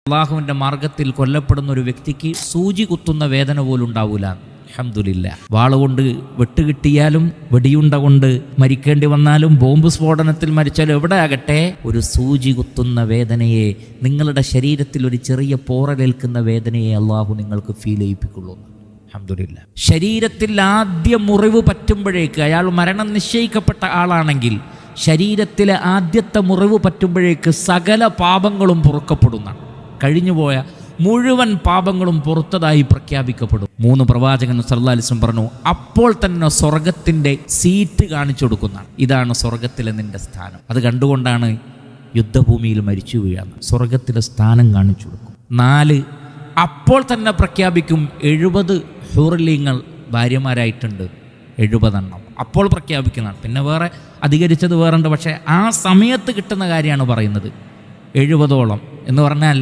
അള്ളാഹുവിൻ്റെ മാർഗത്തിൽ കൊല്ലപ്പെടുന്ന ഒരു വ്യക്തിക്ക് സൂചി കുത്തുന്ന വേദന പോലും ഉണ്ടാവില്ല. അൽഹംദുലില്ലാഹ്. വാളുകൊണ്ട് വെട്ടുകിട്ടിയാലും വെടിയുണ്ട കൊണ്ട് മരിക്കേണ്ടി വന്നാലും ബോംബ് സ്ഫോടനത്തിൽ മരിച്ചാലും എവിടെ ആകട്ടെ, ഒരു സൂചി കുത്തുന്ന വേദനയെ, നിങ്ങളുടെ ശരീരത്തിൽ ഒരു ചെറിയ പോറലേൽക്കുന്ന വേദനയെ അള്ളാഹു നിങ്ങൾക്ക് ഫീൽ ചെയ്യിപ്പിക്കുള്ളൂ. അൽഹംദുലില്ലാഹ്. ശരീരത്തിൽ ആദ്യ മുറിവ് പറ്റുമ്പോഴേക്ക്, അയാൾ മരണം നിശ്ചയിക്കപ്പെട്ട ആളാണെങ്കിൽ ശരീരത്തിലെ ആദ്യത്തെ മുറിവ് പറ്റുമ്പോഴേക്ക് സകല പാപങ്ങളും പൊറുക്കപ്പെടുന്നതാണ്. കഴിഞ്ഞുപോയ മുഴുവൻ പാപങ്ങളും പുറത്തതായി പ്രഖ്യാപിക്കപ്പെടും. 3 പ്രവാചകൻ സല്ലല്ലാഹു അലൈഹി വസല്ലം പറഞ്ഞു, അപ്പോൾ തന്നെ സ്വർഗത്തിൻ്റെ സീറ്റ് കാണിച്ചു കൊടുക്കുന്നതാണ്. ഇതാണ് സ്വർഗത്തിലെ നിന്റെ സ്ഥാനം. അത് കണ്ടുകൊണ്ടാണ് യുദ്ധഭൂമിയിൽ മരിച്ചു വീഴുന്നത്. സ്വർഗത്തിലെ സ്ഥാനം കാണിച്ചു കൊടുക്കും. 4, അപ്പോൾ തന്നെ പ്രഖ്യാപിക്കും 70 ഹൂറിലിങ്ങൾ ഭാര്യമാരായിട്ടുണ്ട്, 70 എണ്ണം. അപ്പോൾ പ്രഖ്യാപിക്കുന്നതാണ്. പിന്നെ വേറെ അധികരിച്ചത് വേറുണ്ട്, പക്ഷേ ആ സമയത്ത് കിട്ടുന്ന കാര്യമാണ് പറയുന്നത്. 70ഓളം എന്ന് പറഞ്ഞാൽ